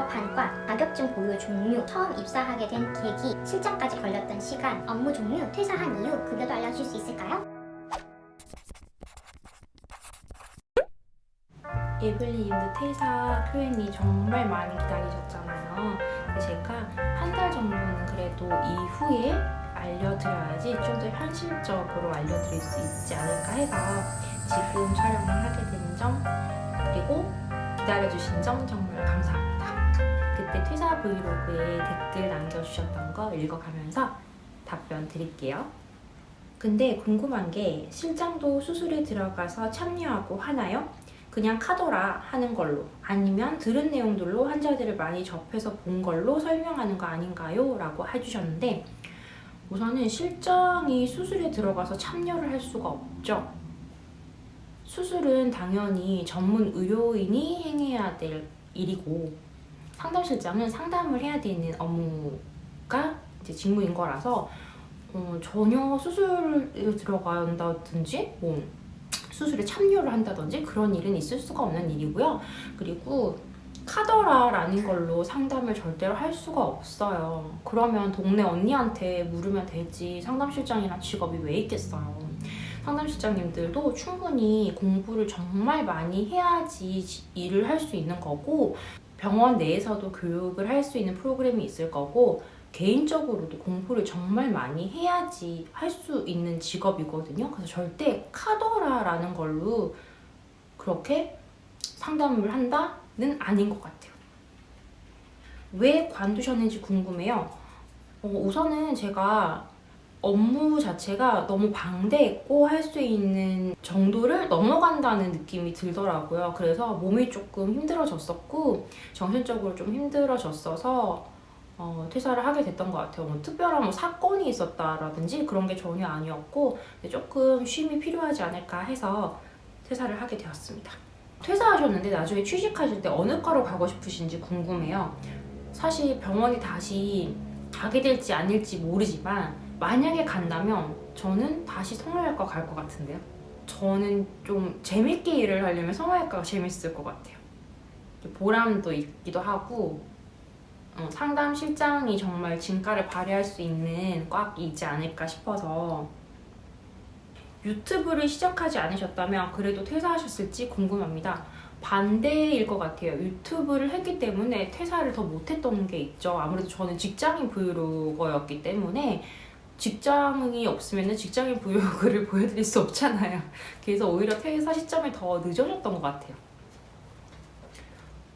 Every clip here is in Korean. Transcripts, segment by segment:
졸업한과, 자격증 보유 종류, 처음 입사하게 된 계기, 실장까지 걸렸던 시간, 업무 종류, 퇴사한 이유, 급여도 알려줄 수 있을까요? 에블리님도 퇴사 Q&A 정말 많이 기다리셨잖아요. 근데 제가 한 달 정도는 그래도 이후에 알려드려야지 좀 더 현실적으로 알려드릴 수 있지 않을까 해서 지금 촬영을 하게 된 점, 그리고 기다려주신 점 정말 감사합니다. 그때 퇴사 브이로그에 댓글 남겨주셨던 거 읽어가면서 답변 드릴게요. 근데 궁금한 게 실장도 수술에 들어가서 참여하고 하나요? 그냥 카더라 하는 걸로, 아니면 들은 내용들로 환자들을 많이 접해서 본 걸로 설명하는 거 아닌가요? 라고 해주셨는데, 우선은 실장이 수술에 들어가서 참여를 할 수가 없죠. 수술은 당연히 전문 의료인이 행해야 될 일이고, 상담실장은 상담을 해야 되는 업무가 이제 직무인 거라서 전혀 수술에 들어간다든지 수술에 참여를 한다든지 그런 일은 있을 수가 없는 일이고요. 그리고 카더라라는 걸로 상담을 절대로 할 수가 없어요. 그러면 동네 언니한테 물으면 되지, 상담실장이란 직업이 왜 있겠어요. 상담실장님들도 충분히 공부를 정말 많이 해야지 일을 할 수 있는 거고, 병원 내에서도 교육을 할 수 있는 프로그램이 있을 거고, 개인적으로도 공부를 정말 많이 해야지 할 수 있는 직업이거든요. 그래서 절대 카더라라는 걸로 그렇게 상담을 한다는 아닌 것 같아요. 왜 관두셨는지 궁금해요. 우선은 제가 업무 자체가 너무 방대했고 할 수 있는 정도를 넘어간다는 느낌이 들더라고요. 그래서 몸이 조금 힘들어졌었고 정신적으로 좀 힘들어졌어서 퇴사를 하게 됐던 것 같아요. 특별한 사건이 있었다라든지 그런 게 전혀 아니었고 조금 쉼이 필요하지 않을까 해서 퇴사를 하게 되었습니다. 퇴사하셨는데 나중에 취직하실 때 어느 과로 가고 싶으신지 궁금해요. 사실 병원이 다시 가게 될지 아닐지 모르지만 만약에 간다면 저는 다시 성형외과 갈 것 같은데요. 저는 좀 재밌게 일을 하려면 성형외과가 재밌을 것 같아요. 보람도 있기도 하고 상담 실장이 정말 진가를 발휘할 수 있는 과이지 않을까 싶어서. 유튜브를 시작하지 않으셨다면 그래도 퇴사하셨을지 궁금합니다. 반대일 것 같아요. 유튜브를 했기 때문에 퇴사를 더 못했던 게 있죠. 아무래도 저는 직장인 브이로거였기 때문에 직장이 없으면 직장인 브이로그를 보여드릴 수 없잖아요. 그래서 오히려 퇴사 시점이 더 늦어졌던 것 같아요.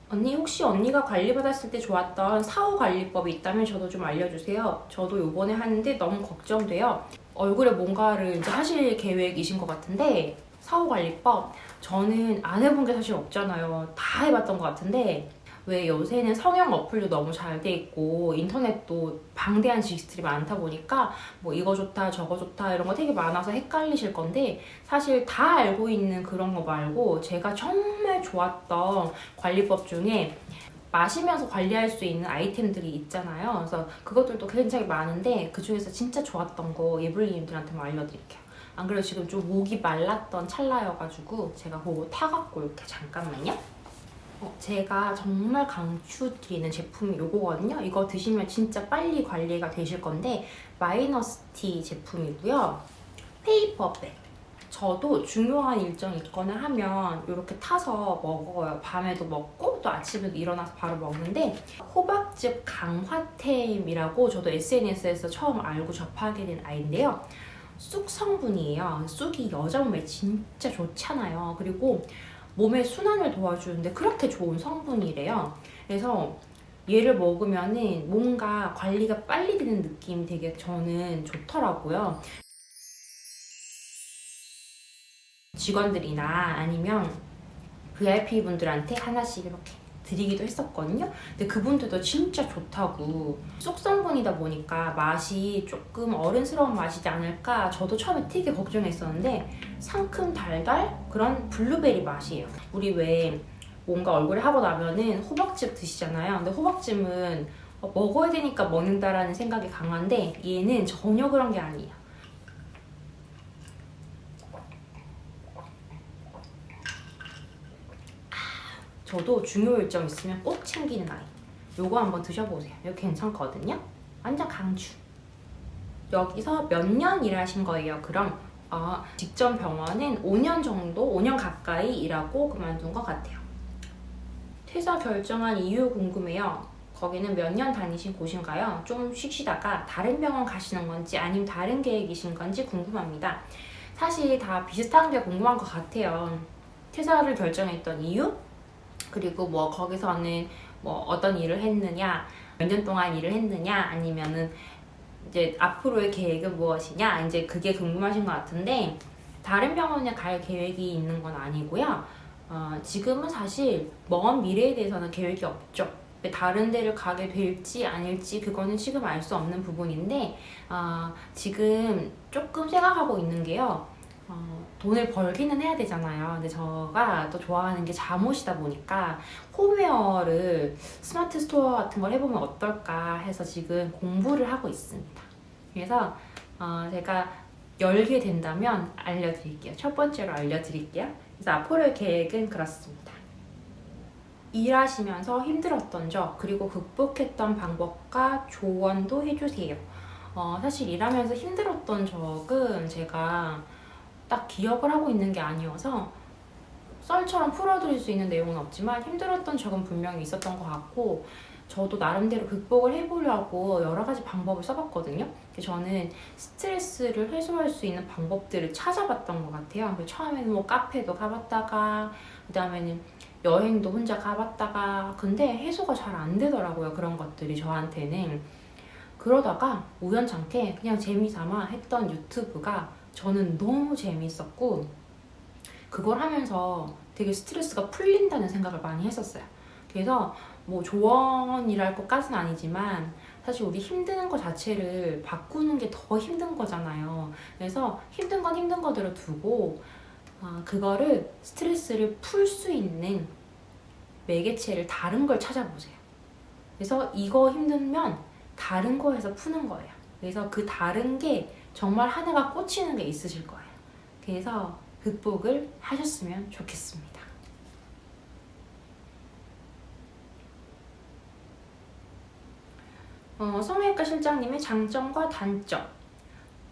언니, 혹시 언니가 관리받았을 때 좋았던 사후관리법이 있다면 저도 좀 알려주세요. 저도 요번에 하는데 너무 걱정돼요. 얼굴에 뭔가를 이제 하실 계획이신 것 같은데, 사후관리법 저는 안 해본 게 사실 없잖아요. 다 해봤던 것 같은데, 왜 요새는 성형 어플도 너무 잘 돼 있고 인터넷도 방대한 지식들이 많다 보니까 뭐 이거 좋다 저거 좋다 이런 거 되게 많아서 헷갈리실 건데, 사실 다 알고 있는 그런 거 말고 제가 정말 좋았던 관리법 중에 마시면서 관리할 수 있는 아이템들이 있잖아요. 그래서 그것들도 굉장히 많은데 그 중에서 진짜 좋았던 거 예블리님들한테만 알려드릴게요. 안 그래도 지금 좀 목이 말랐던 찰나여가지고 제가 그거 타갖고 이렇게, 잠깐만요. 제가 정말 강추드리는 제품이 이거거든요. 이거 드시면 진짜 빨리 관리가 되실 건데, 마이너스티 제품이고요. 페이퍼백. 저도 중요한 일정이 있거나 하면 이렇게 타서 먹어요. 밤에도 먹고 또 아침에도 일어나서 바로 먹는데, 호박즙 강화템이라고 저도 SNS에서 처음 알고 접하게 된 아이인데요. 쑥 성분이에요. 쑥이 여자 몸에 진짜 좋잖아요. 그리고 몸의 순환을 도와주는데 그렇게 좋은 성분이래요. 그래서 얘를 먹으면은 뭔가 관리가 빨리 되는 느낌이 되게 저는 좋더라고요. 직원들이나 아니면 VIP 분들한테 하나씩 이렇게 드리기도 했었거든요. 근데 그분들도 진짜 좋다고. 쑥 성분이다 보니까 맛이 조금 어른스러운 맛이지 않을까 저도 처음에 되게 걱정했었는데, 상큼 달달 그런 블루베리 맛이에요. 우리 왜 뭔가 얼굴에 하고 나면은 호박즙 드시잖아요. 근데 호박즙은 먹어야 되니까 먹는다라는 생각이 강한데 얘는 전혀 그런 게 아니에요. 저도 중요 일정 있으면 꼭 챙기는 아이. 요거 한번 드셔보세요. 이거 괜찮거든요. 완전 강추. 여기서 몇 년 일하신 거예요? 그럼 직전 병원은 5년 정도, 5년 가까이 일하고 그만둔 것 같아요. 퇴사 결정한 이유 궁금해요. 거기는 몇 년 다니신 곳인가요? 좀 쉬시다가 다른 병원 가시는 건지 아니면 다른 계획이신 건지 궁금합니다. 사실 다 비슷한 게 궁금한 것 같아요. 퇴사를 결정했던 이유? 그리고 뭐 거기서는 뭐 어떤 일을 했느냐, 몇 년 동안 일을 했느냐, 아니면은 이제 앞으로의 계획은 무엇이냐, 이제 그게 궁금하신 것 같은데, 다른 병원에 갈 계획이 있는 건 아니고요. 지금은 사실 먼 미래에 대해서는 계획이 없죠. 다른 데를 가게 될지 아닐지 그거는 지금 알 수 없는 부분인데, 지금 조금 생각하고 있는 게요. 돈을 벌기는 해야 되잖아요. 근데 제가 또 좋아하는 게 잠옷이다 보니까 홈웨어를 스마트 스토어 같은 걸 해보면 어떨까 해서 지금 공부를 하고 있습니다. 그래서 제가 열게 된다면 알려드릴게요. 첫 번째로 알려드릴게요. 그래서 앞으로의 계획은 그렇습니다. 일하시면서 힘들었던 적, 그리고 극복했던 방법과 조언도 해주세요. 사실 일하면서 힘들었던 적은 제가 딱 기억을 하고 있는 게 아니어서 썰처럼 풀어드릴 수 있는 내용은 없지만 힘들었던 적은 분명히 있었던 것 같고, 저도 나름대로 극복을 해보려고 여러 가지 방법을 써봤거든요. 저는 스트레스를 해소할 수 있는 방법들을 찾아봤던 것 같아요. 처음에는 뭐 카페도 가봤다가, 그 다음에는 여행도 혼자 가봤다가, 근데 해소가 잘 안 되더라고요. 그런 것들이 저한테는. 그러다가 우연찮게 그냥 재미삼아 했던 유튜브가 저는 너무 재미있었고, 그걸 하면서 되게 스트레스가 풀린다는 생각을 많이 했었어요. 그래서 뭐 조언이랄 것까지는 아니지만 사실 우리 힘든 거 자체를 바꾸는 게 더 힘든 거잖아요. 그래서 힘든 건 힘든 거대로 두고 그거를 스트레스를 풀 수 있는 매개체를 다른 걸 찾아보세요. 그래서 이거 힘들면 다른 거에서 푸는 거예요. 그래서 그 다른 게 정말 하나가 꽂히는 게 있으실 거예요. 그래서 극복을 하셨으면 좋겠습니다. 성형외과 실장님의 장점과 단점,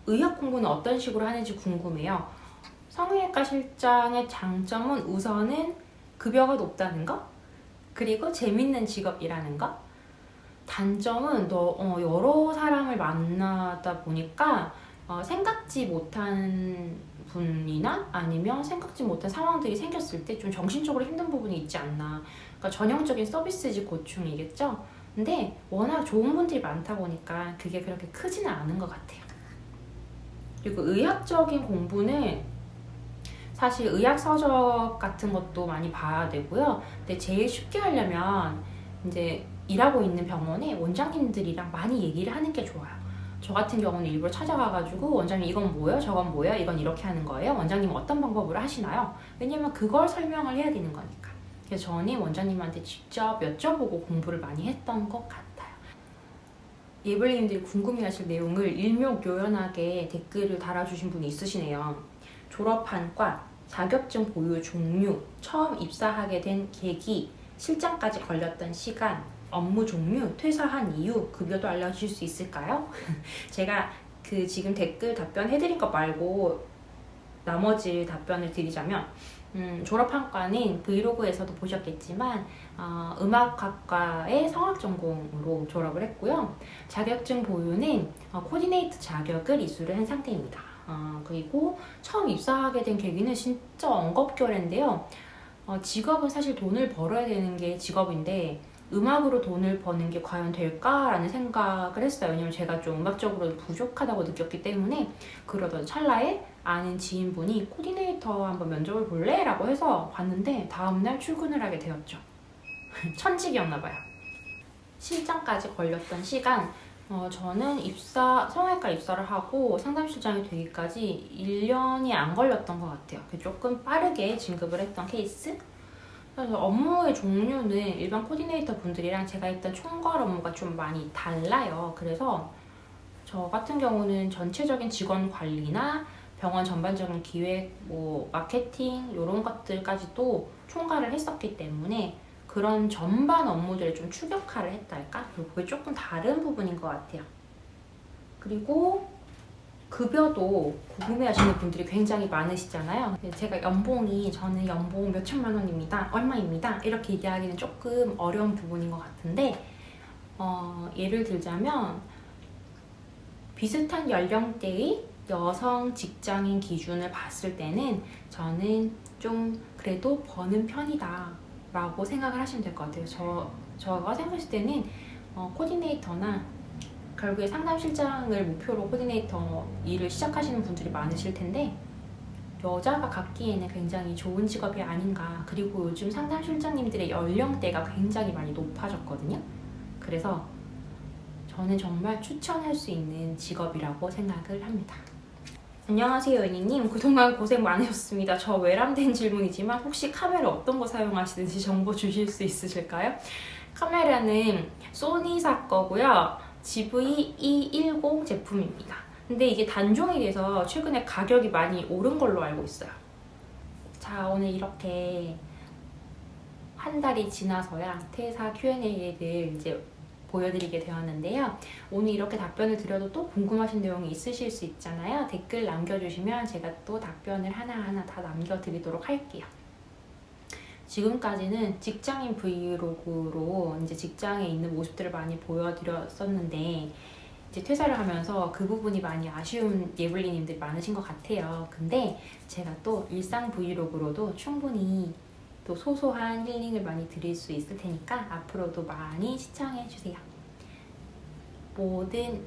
의학 공부는 어떤 식으로 하는지 궁금해요. 성형외과 실장의 장점은 우선은 급여가 높다는 거, 그리고 재밌는 직업이라는 거. 단점은 여러 사람을 만나다 보니까 생각지 못한 분이나 아니면 생각지 못한 상황들이 생겼을 때 좀 정신적으로 힘든 부분이 있지 않나. 그러니까 전형적인 서비스직 고충이겠죠. 근데 워낙 좋은 분들이 많다 보니까 그게 그렇게 크지는 않은 것 같아요. 그리고 의학적인 공부는 사실 의학 서적 같은 것도 많이 봐야 되고요. 근데 제일 쉽게 하려면 이제 일하고 있는 병원에 원장님들이랑 많이 얘기를 하는 게 좋아요. 저 같은 경우는 일부러 찾아가가지고 원장님 이건 뭐예요? 저건 뭐예요? 이건 이렇게 하는 거예요? 원장님은 어떤 방법으로 하시나요? 왜냐면 그걸 설명을 해야 되는 거니까. 그래서 저는 원장님한테 직접 여쭤보고 공부를 많이 했던 것 같아요. 예블리님들이 궁금해하실 내용을 일목요연하게 댓글을 달아주신 분이 있으시네요. 졸업한 과, 자격증 보유 종류, 처음 입사하게 된 계기, 실장까지 걸렸던 시간, 업무 종류, 퇴사한 이유, 급여도 알려주실 수 있을까요? 제가 지금 댓글 답변 해드린 것 말고 나머지 답변을 드리자면, 졸업한 과는 브이로그에서도 보셨겠지만 음악학과의 성악 전공으로 졸업을 했고요. 자격증 보유는 코디네이터 자격을 이수를 한 상태입니다. 그리고 처음 입사하게 된 계기는 진짜 엉겁결인데요. 직업은 사실 돈을 벌어야 되는 게 직업인데 음악으로 돈을 버는 게 과연 될까라는 생각을 했어요. 왜냐면 제가 좀 음악적으로 부족하다고 느꼈기 때문에. 그러던 찰나에 아는 지인분이 코디네이터 한번 면접을 볼래? 라고 해서 봤는데 다음날 출근을 하게 되었죠. 천직이었나봐요. 실장까지 걸렸던 시간, 저는 성형외과 입사를 하고 상담실장이 되기까지 1년이 안 걸렸던 것 같아요. 조금 빠르게 진급을 했던 케이스? 그래서 업무의 종류는 일반 코디네이터 분들이랑 제가 했던 총괄 업무가 좀 많이 달라요. 그래서 저 같은 경우는 전체적인 직원 관리나 병원 전반적인 기획, 마케팅 이런 것들까지도 총괄을 했었기 때문에 그런 전반 업무들을 좀 추격화를 했달까? 그리고 그게 조금 다른 부분인 것 같아요. 그리고 급여도 궁금해하시는 분들이 굉장히 많으시잖아요. 제가 저는 연봉 몇 천만 원입니다, 얼마입니다 이렇게 얘기하기는 조금 어려운 부분인 것 같은데, 예를 들자면 비슷한 연령대의 여성 직장인 기준을 봤을 때는 저는 좀 그래도 버는 편이다 라고 생각을 하시면 될 것 같아요. 제가 생각했을 때는 코디네이터나 결국에 상담실장을 목표로 코디네이터 일을 시작하시는 분들이 많으실 텐데, 여자가 갖기에는 굉장히 좋은 직업이 아닌가. 그리고 요즘 상담실장님들의 연령대가 굉장히 많이 높아졌거든요. 그래서 저는 정말 추천할 수 있는 직업이라고 생각을 합니다. 안녕하세요, 은희님. 그동안 고생 많으셨습니다. 저 외람된 질문이지만 혹시 카메라 어떤 거 사용하시는지 정보 주실 수 있으실까요? 카메라는 소니사 거고요. GV-E10 제품입니다. 근데 이게 단종이 돼서 최근에 가격이 많이 오른 걸로 알고 있어요. 자, 오늘 이렇게 한 달이 지나서야 퇴사 Q&A를 이제 보여드리게 되었는데요. 오늘 이렇게 답변을 드려도 또 궁금하신 내용이 있으실 수 있잖아요. 댓글 남겨주시면 제가 또 답변을 하나하나 다 남겨드리도록 할게요. 지금까지는 직장인 브이로그로 이제 직장에 있는 모습들을 많이 보여드렸었는데, 이제 퇴사를 하면서 그 부분이 많이 아쉬운 예블리님들이 많으신 것 같아요. 근데 제가 또 일상 브이로그로도 충분히 또 소소한 힐링을 많이 드릴 수 있을 테니까 앞으로도 많이 시청해주세요. 모든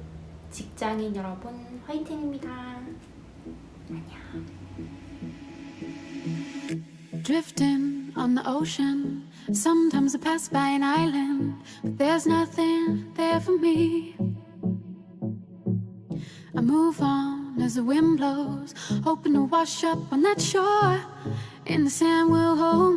직장인 여러분 화이팅입니다. 안녕. Drifting on the ocean. Sometimes I pass by an island, but there's nothing there for me. I move on as the wind blows, hoping to wash up on that shore, and the sand will hold me.